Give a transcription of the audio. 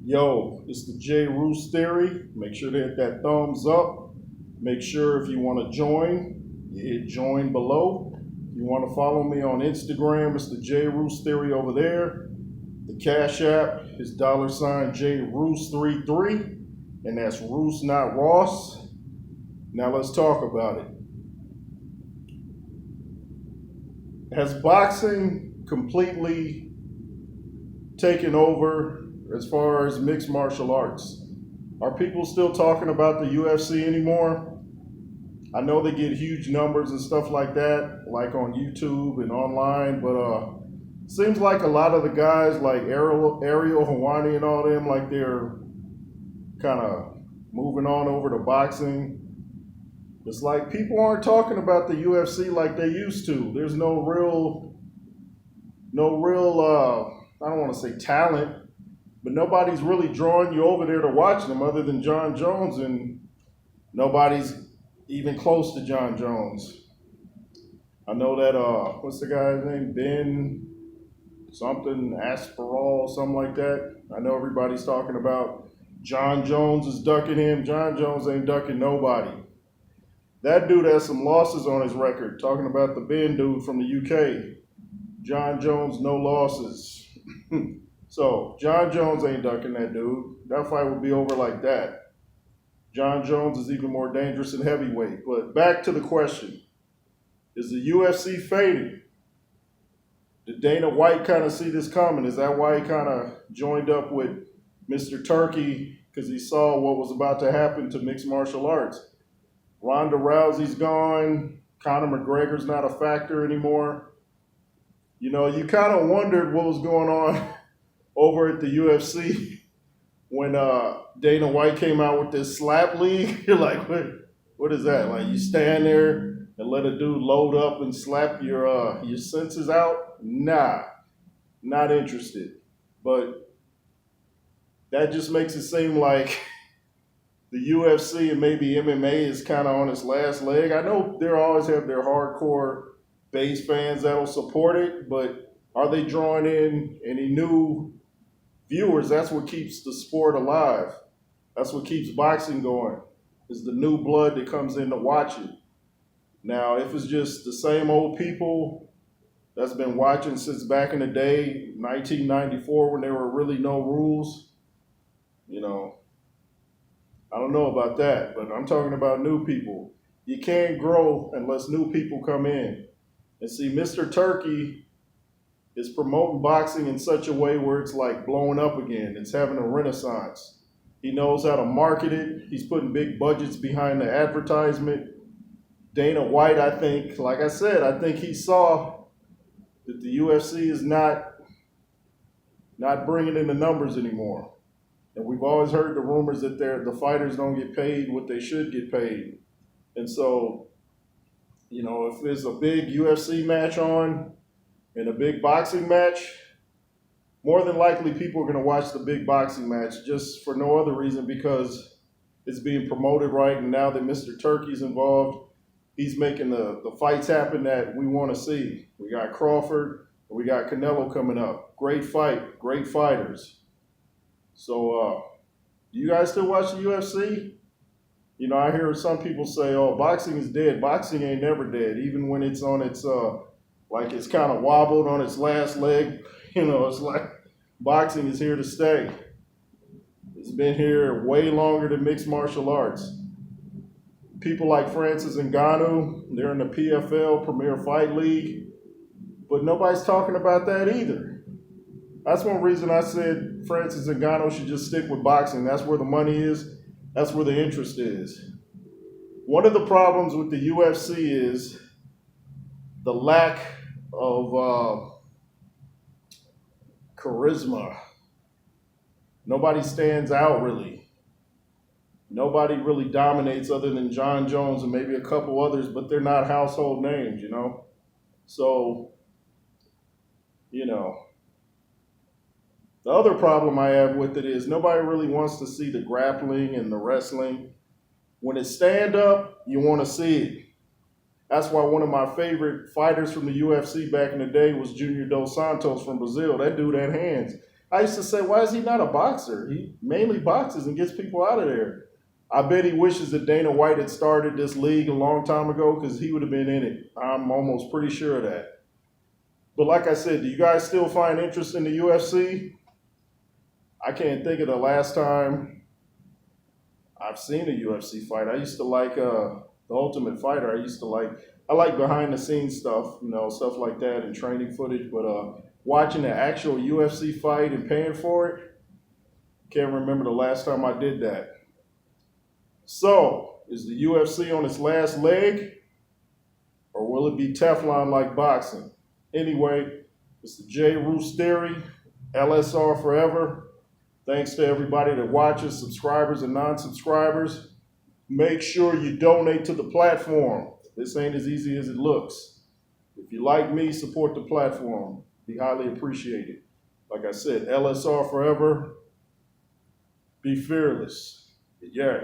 Yo, it's the J. Roos Theory. Make sure to hit that thumbs up. Make sure if you want to join, you hit join below. If you want to follow me on Instagram, it's the J. Roos Theory over there. The Cash App is $J Roos 33, and that's Roos, not Ross. Now let's talk about it. Has boxing completely taken over as far as mixed martial arts? Are people still talking about the UFC anymore? I know they get huge numbers and stuff like that, like on YouTube and online, but seems like a lot of the guys like Ariel Hawani and all them, like they're kind of moving on over to boxing. It's like people aren't talking about the UFC like they used to. There's no real, I don't want to say talent, but nobody's really drawing you over there to watch them other than John Jones, and nobody's even close to John Jones. I know that, what's the guy's name? Ben something, Asperall, something like that. I know everybody's talking about John Jones is ducking him. John Jones ain't ducking nobody. That dude has some losses on his record. Talking about the Ben dude from the UK. John Jones, no losses. So, John Jones ain't ducking that dude. That fight would be over like that. John Jones is even more dangerous than heavyweight. But back to the question. Is the UFC fading? Did Dana White kind of see this coming? Is that why he kind of joined up with Mr. Turkey? Because he saw what was about to happen to mixed martial arts. Ronda Rousey's gone. Conor McGregor's not a factor anymore. You know, you kind of wondered what was going on over at the UFC when Dana White came out with this slap league. You're like, what is that? Like, you stand there and let a dude load up and slap your senses out? Nah, not interested. But that just makes it seem like the UFC and maybe MMA is kind of on its last leg. I know they'll always have their hardcore base fans that'll support it, but are they drawing in any new viewers? That's what keeps the sport alive. That's what keeps boxing going, is the new blood that comes in to watch it. Now, if it's just the same old people that's been watching since back in the day, 1994, when there were really no rules, you know, I don't know about that, but I'm talking about new people. You can't grow unless new people come in. And see, Mr. Turkey is promoting boxing in such a way where it's like blowing up again. It's having a renaissance. He knows how to market it. He's putting big budgets behind the advertisement. Dana White, I think, like I said, I think he saw that the UFC is not bringing in the numbers anymore. And we've always heard the rumors that the fighters don't get paid what they should get paid. And so, you know, if there's a big UFC match on and a big boxing match, more than likely people are going to watch the big boxing match just for no other reason because it's being promoted right. And now that Mr. Turkey's involved, he's making the fights happen that we want to see. We got Crawford, we got Canelo coming up. Great fight, great fighters. So, do you guys still watch the UFC? You know, I hear some people say, oh, boxing is dead. Boxing ain't never dead, even when it's on its, like it's kind of wobbled on its last leg. You know, it's like boxing is here to stay. It's been here way longer than mixed martial arts. People like Francis Ngannou, they're in the PFL, Premier Fight League, but nobody's talking about that either. That's one reason I said Francis Ngannou should just stick with boxing. That's where the money is. That's where the interest is. One of the problems with the UFC is the lack of charisma. Nobody stands out really. Nobody really dominates other than John Jones and maybe a couple others, but they're not household names, you know? So, you know, the other problem I have with it is nobody really wants to see the grappling and the wrestling. When it's stand up, you want to see it. That's why one of my favorite fighters from the UFC back in the day was Junior Dos Santos from Brazil. That dude had hands. I used to say, why is he not a boxer? He mainly boxes and gets people out of there. I bet he wishes that Dana White had started this league a long time ago because he would have been in it. I'm almost pretty sure of that. But like I said, do you guys still find interest in the UFC? I can't think of the last time I've seen a UFC fight. I used to like The Ultimate Fighter. I like behind the scenes stuff, stuff like that and training footage. But watching the actual UFC fight and paying for it, can't remember the last time I did that. So, is the UFC on its last leg, or will it be Teflon like boxing? Anyway, it's the J. Roos Theory, LSR forever. Thanks to everybody that watches, subscribers and non-subscribers. Make sure you donate to the platform. This ain't as easy as it looks. If you like me, support the platform. Be highly appreciated. Like I said, LSR forever. Be fearless. Yeah.